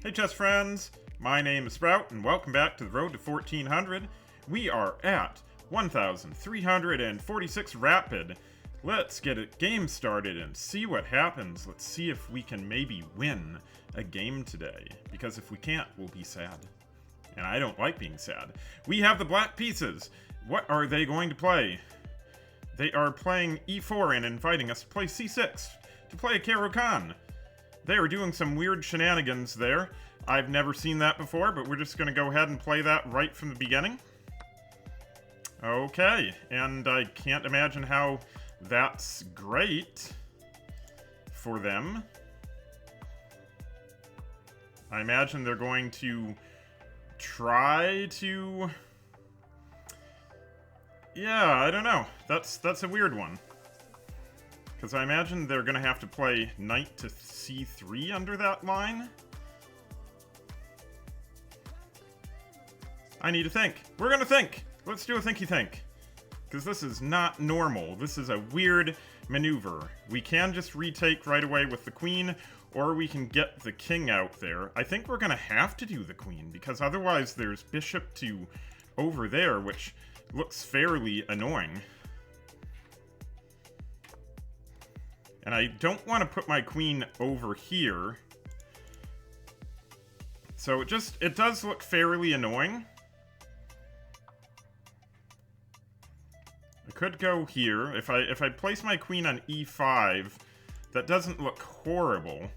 Hey chess friends, my name is Sprout and welcome back to the road to 1400. We are at 1346 rapid. Let's get a game started and see what happens. Let's see if we can maybe win a game today, because if we can't, we'll be sad. And I don't like being sad. We have the black pieces. What are they going to play? They are playing e4 and inviting us to play c6 to play a Caro Kann. They are doing some weird shenanigans there. I've never seen that before, but we're just going to go ahead and play that right from the beginning. Okay, and I can't imagine how that's great for them. I imagine they're going to try to... Yeah, I don't know. That's a weird one. Because I imagine they're going to have to play knight to c3 under that line. I need to think. We're going to think. Let's do a thinky think. Because this is not normal. This is a weird maneuver. We can just retake right away with the queen, or we can get the king out there. I think we're going to have to do the queen, because otherwise there's bishop to over there, which looks fairly annoying. And I don't want to put my queen over here. So it does look fairly annoying. I could go here. If I place my queen on e5, that doesn't look horrible.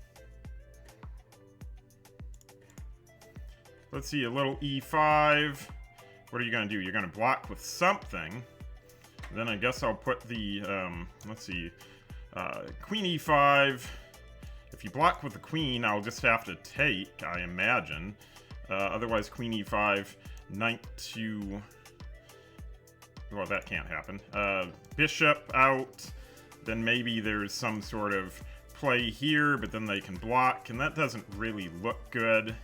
Let's see, a little e5. What are you going to do? You're going to block with something. Then I guess I'll put the, let's see, queen e5. If you block with the queen, I'll just have to take, I imagine. Otherwise, queen e5, knight to... Well, that can't happen. Bishop out. Then maybe there's some sort of play here, but then they can block, and that doesn't really look good.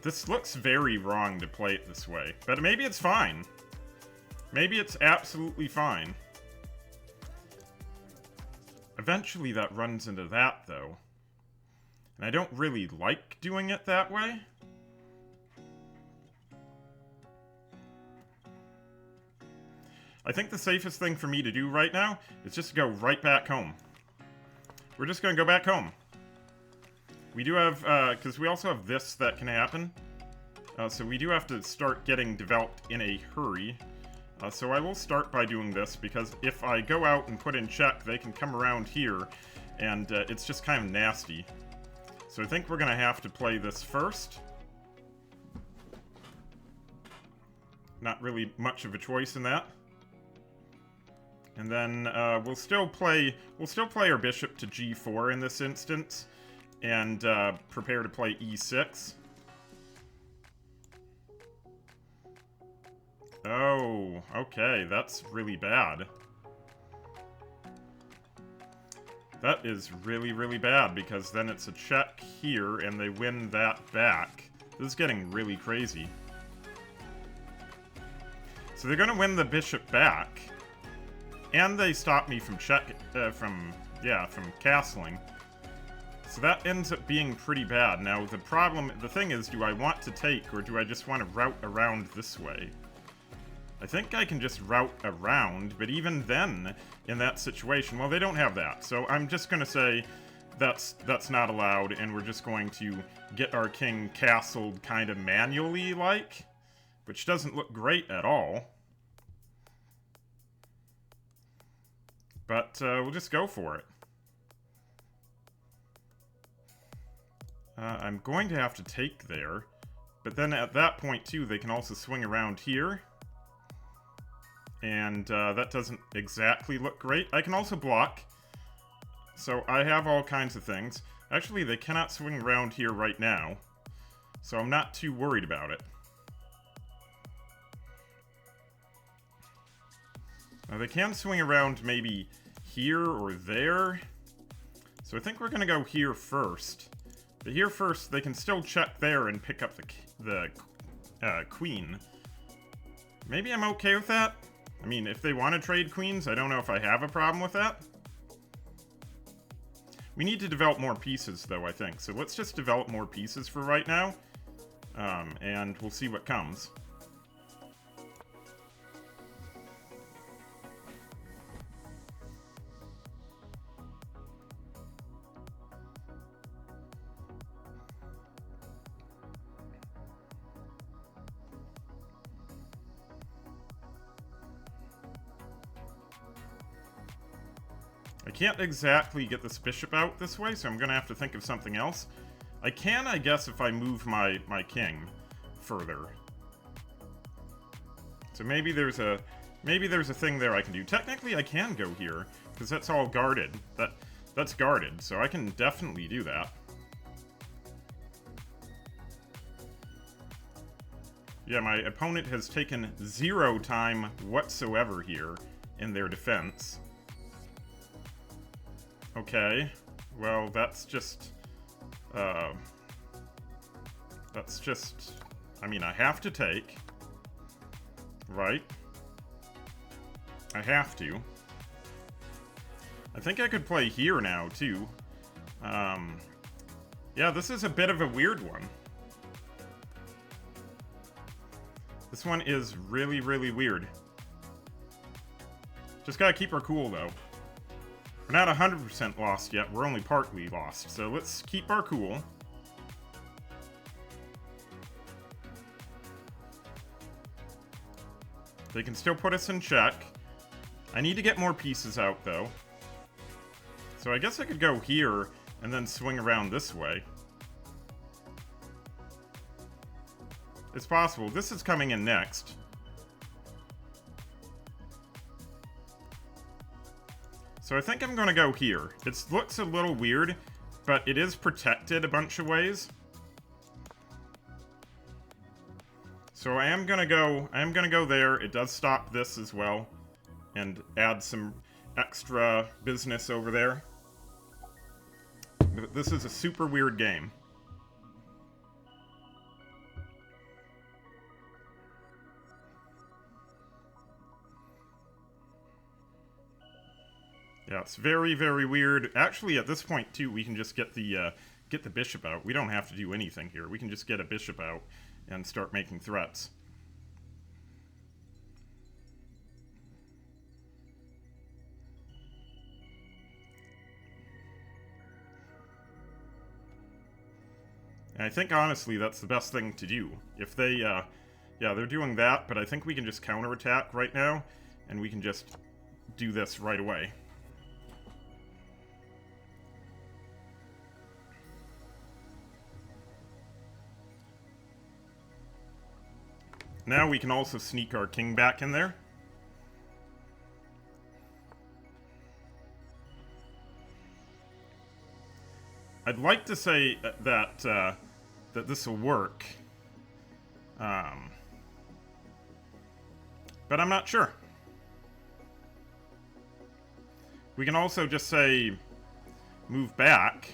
This looks very wrong to play it this way, but maybe it's fine. Maybe it's absolutely fine. Eventually that runs into that, though. And I don't really like doing it that way. I think the safest thing for me to do right now is just to go right back home. We're just going to go back home. We do have, because we also have this that can happen. So we do have to start getting developed in a hurry. So I will start by doing this, because if I go out and put in check, they can come around here, and it's just kind of nasty. So I think we're going to have to play this first. Not really much of a choice in that. And then we'll still play our bishop to g4 in this instance, and prepare to play e6. Oh, okay, that's really bad. That is really, really bad, because then it's a check here, and they win that back. This is getting really crazy. So they're gonna win the bishop back, and they stop me from from castling. So that ends up being pretty bad. Now the thing is, do I want to take, or do I just want to route around this way? I think I can just route around, but even then, in that situation, well, they don't have that. So I'm just going to say that's not allowed, and we're just going to get our king castled kind of manually, like, which doesn't look great at all. But we'll just go for it. I'm going to have to take there, but then at that point, too, they can also swing around here. And that doesn't exactly look great. I can also block. So I have all kinds of things. Actually, they cannot swing around here right now. So I'm not too worried about it. Now they can swing around maybe here or there. So I think we're going to go here first. But here first, they can still check there and pick up the queen. Maybe I'm okay with that. I mean, if they want to trade queens, I don't know if I have a problem with that. We need to develop more pieces, though, I think. So let's just develop more pieces for right now. And we'll see what comes. I can't exactly get this bishop out this way, so I'm gonna have to think of something else. I can, I guess, if I move my king further. So maybe there's a thing there I can do. Technically, I can go here because that's all guarded. That's guarded, so I can definitely do that. Yeah, my opponent has taken 0 time whatsoever here in their defense. Okay, well, that's just, I mean, I have to take, right? I have to. I think I could play here now, too. Yeah, this is a bit of a weird one. This one is really, really weird. Just gotta keep our cool, though. We're not 100% lost yet, we're only partly lost, so let's keep our cool. They can still put us in check. I need to get more pieces out, though. So I guess I could go here and then swing around this way. It's possible. This is coming in next. So I think I'm going to go here. It looks a little weird, but it is protected a bunch of ways. So I am going to go there. It does stop this as well and add some extra business over there. But this is a super weird game. Yeah, it's very, very weird. Actually, at this point, too, we can just get the bishop out. We don't have to do anything here. We can just get a bishop out and start making threats. And I think, honestly, that's the best thing to do. If they, yeah, they're doing that, but I think we can just counterattack right now, and we can just do this right away. Now we can also sneak our king back in there. I'd like to say that that this will work, but I'm not sure. We can also just say move back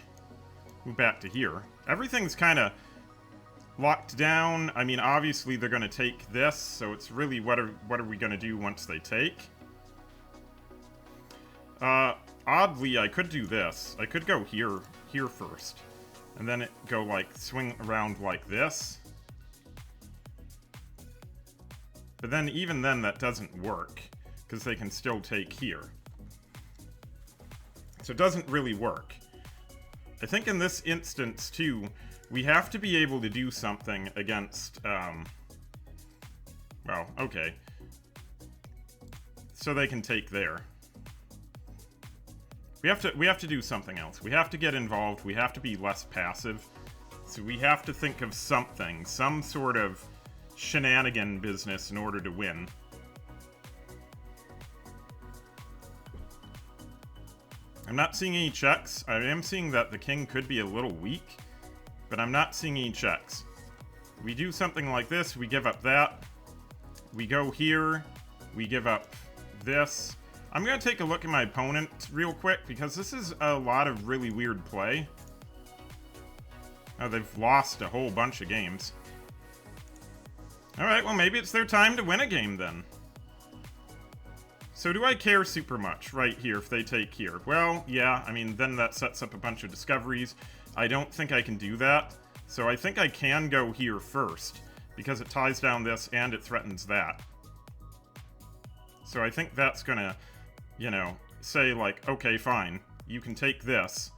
to here. Everything's kind of locked down. I mean, obviously they're going to take this, so it's really what are we going to do once they take? Oddly, I could do this. I could go here first, and then go like swing around like this. But then even then that doesn't work because they can still take here. So it doesn't really work. I think in this instance too, we have to be able to do something against, well, okay. So they can take there. We have to do something else. We have to get involved. We have to be less passive. So we have to think of something, some sort of shenanigan business in order to win. I'm not seeing any checks. I am seeing that the king could be a little weak, but I'm not seeing any checks. We do something like this, we give up that. We go here, we give up this. I'm going to take a look at my opponent real quick, because this is a lot of really weird play. Oh, they've lost a whole bunch of games. Alright, well maybe it's their time to win a game then. So do I care super much right here if they take here? Well, yeah, I mean, then that sets up a bunch of discoveries. I don't think I can do that. So I think I can go here first, because it ties down this and it threatens that. So I think that's gonna, you know, say like, okay, fine, you can take this,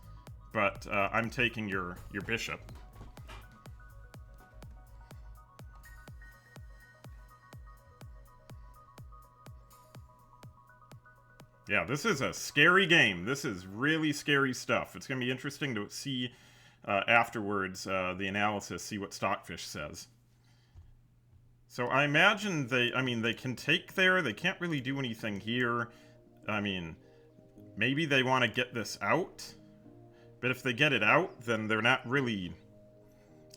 but I'm taking your bishop. Yeah, this is a scary game. This is really scary stuff. It's going to be interesting to see afterwards the analysis, see what Stockfish says. So I imagine they can take there. They can't really do anything here. I mean, maybe they want to get this out. But if they get it out, then they're not really...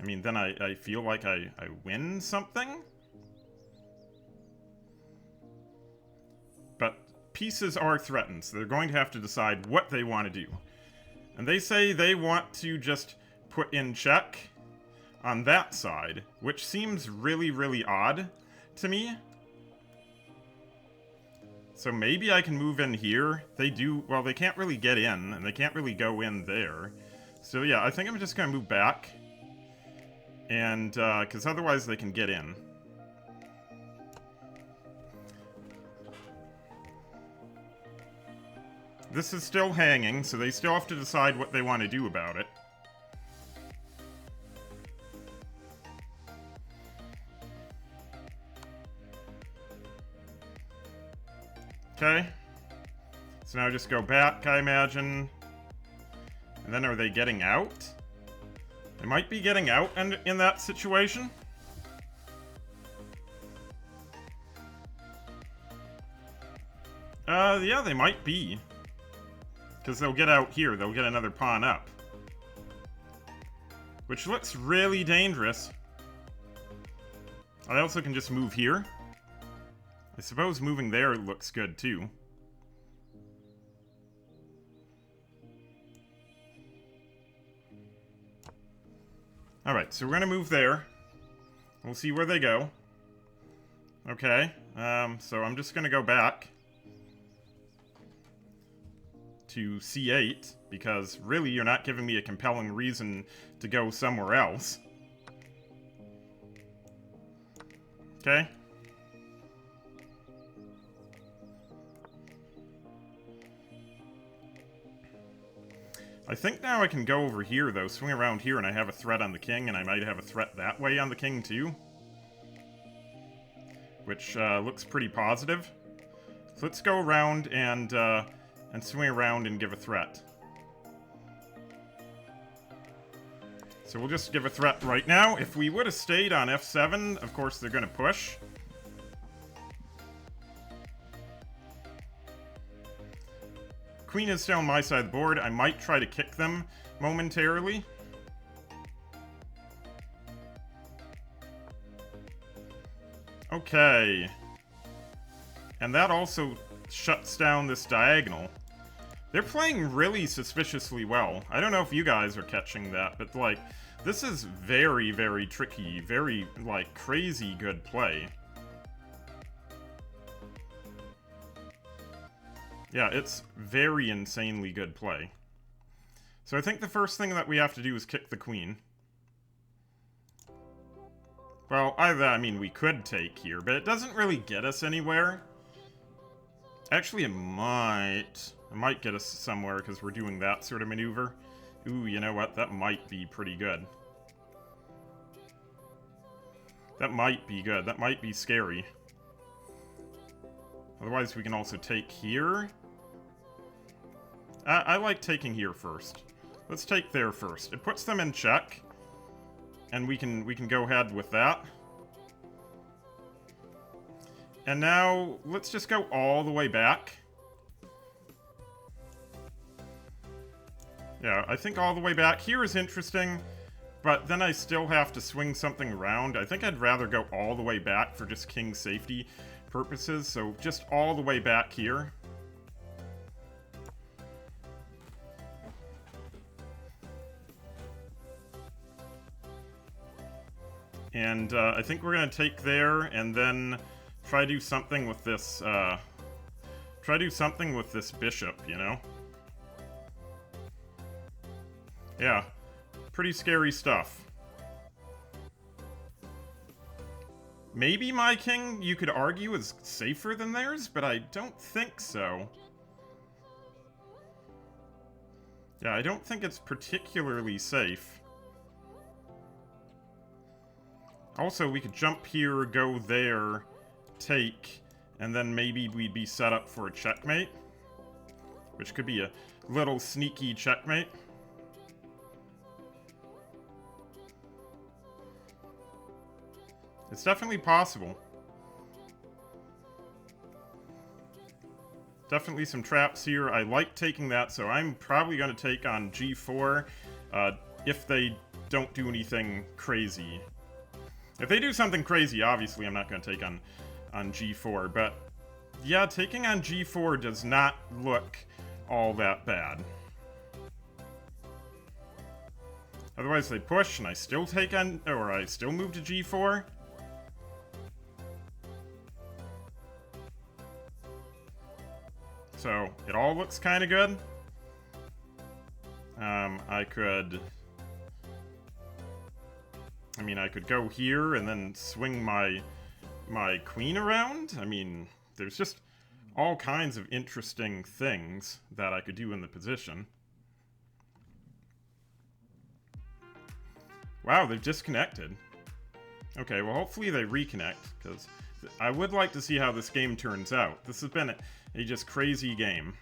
I mean, then I feel like I win something? But pieces are threatened, so they're going to have to decide what they want to do. And they say they want to just put in check on that side, which seems really, really odd to me. So maybe I can move in here. They do... Well, they can't really get in, and they can't really go in there. So yeah, I think I'm just going to move back. And, because otherwise they can get in. This is still hanging, so they still have to decide what they want to do about it. Okay. So now just go back, I imagine. And then are they getting out? They might be getting out in that situation. Yeah, they might be. Because they'll get out here. They'll get another pawn up. Which looks really dangerous. I also can just move here. I suppose moving there looks good, too. Alright, so we're gonna move there. We'll see where they go. Okay, so I'm just gonna go back to c8, because really you're not giving me a compelling reason to go somewhere else. Okay. I think now I can go over here, though, swing around here, and I have a threat on the king, and I might have a threat that way on the king, too. Which, looks pretty positive. So let's go around and swing around and give a threat. So we'll just give a threat right now. If we would have stayed on f7, of course they're gonna push. Queen is still on my side of the board. I might try to kick them momentarily. Okay. And that also shuts down this diagonal. They're playing really suspiciously well. I don't know if you guys are catching that, but, like, this is very, very tricky. Very, like, crazy good play. Yeah, it's very insanely good play. So I think the first thing that we have to do is kick the queen. Well, I mean, we could take here, but it doesn't really get us anywhere. Actually, it might get us somewhere because we're doing that sort of maneuver. Ooh, you know what? That might be pretty good. That might be good. That might be scary. Otherwise, we can also take here. I like taking here first. Let's take there first. It puts them in check. And we can go ahead with that. And now, let's just go all the way back. Yeah, I think all the way back. Here is interesting, but then I still have to swing something around. I think I'd rather go all the way back for just king safety purposes, so just all the way back here. And I think we're going to take there and then try to do something with this Try to do something with this bishop, you know? Yeah. Pretty scary stuff. Maybe my king, you could argue, is safer than theirs, but I don't think so. Yeah, I don't think it's particularly safe. Also, we could jump here, go there, take, and then maybe we'd be set up for a checkmate. Which could be a little sneaky checkmate. It's definitely possible. Definitely some traps here. I like taking that, so I'm probably going to take on g4 if they don't do anything crazy. If they do something crazy, obviously I'm not going to take on g4, but yeah, taking on g4 does not look all that bad. Otherwise they push and I still take on, or I still move to g4. So, it all looks kind of good. I could go here and then swing my queen around. I mean, there's just all kinds of interesting things that I could do in the position. Wow, they've disconnected. Okay, well, hopefully they reconnect, because I would like to see how this game turns out. This has been a just crazy game.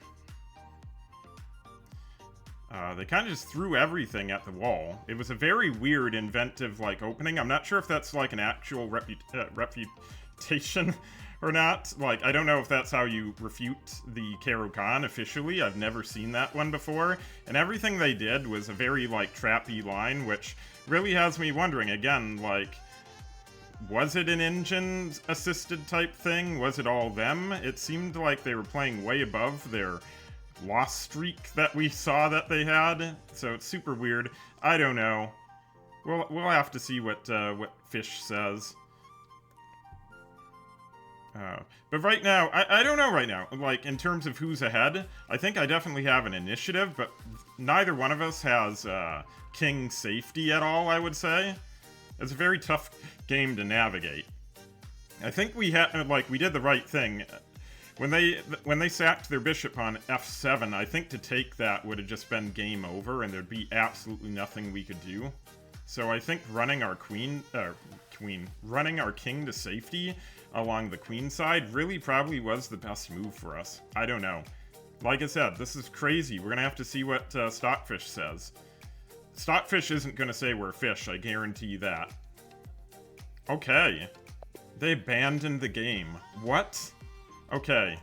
They kind of just threw everything at the wall. It was a very weird, inventive, like, opening. I'm not sure if that's, like, an actual refutation or not. Like, I don't know if that's how you refute the Caro Kann officially. I've never seen that one before. And everything they did was a very, like, trappy line, which really has me wondering, again, like, was it an engine-assisted type thing? Was it all them? It seemed like they were playing way above their loss streak that we saw that they had, so it's super weird. I don't know. We'll have to see what Fish says. But right now, I don't know right now. Like, in terms of who's ahead, I think I definitely have an initiative, but neither one of us has king safety at all, I would say. It's a very tough game to navigate. I think we had, like, we did the right thing. When they sacked their bishop on f7, I think to take that would have just been game over, and there'd be absolutely nothing we could do. So I think running our running our king to safety along the queen side really probably was the best move for us. I don't know. Like I said, this is crazy. We're gonna have to see what Stockfish says. Stockfish isn't gonna say we're fish, I guarantee that. Okay. They abandoned the game. What? Okay.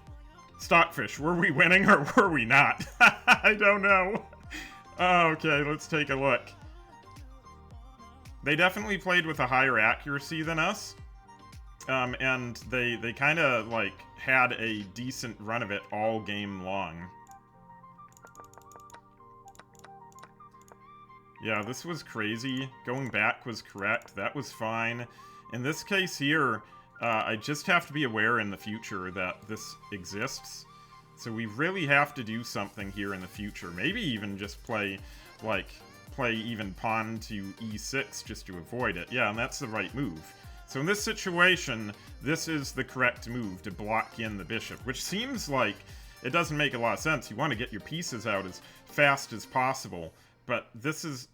Stockfish, were we winning or were we not? I don't know. Okay, let's take a look. They definitely played with a higher accuracy than us. And they kind of, like, had a decent run of it all game long. Yeah, this was crazy. Going back was correct. That was fine. In this case here, I just have to be aware in the future that this exists. So we really have to do something here in the future. Maybe even just play even pawn to e6 just to avoid it. Yeah, and that's the right move. So in this situation, this is the correct move to block in the bishop, which seems like it doesn't make a lot of sense. You want to get your pieces out as fast as possible. But this is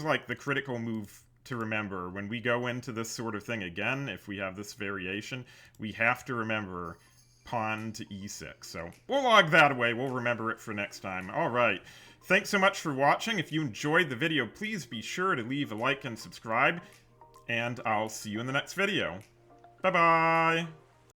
like the critical move to remember. When we go into this sort of thing again, if we have this variation, we have to remember pawn to e6. So we'll log that away. We'll remember it for next time. All right. Thanks so much for watching. If you enjoyed the video, please be sure to leave a like and subscribe. And I'll see you in the next video. Bye-bye!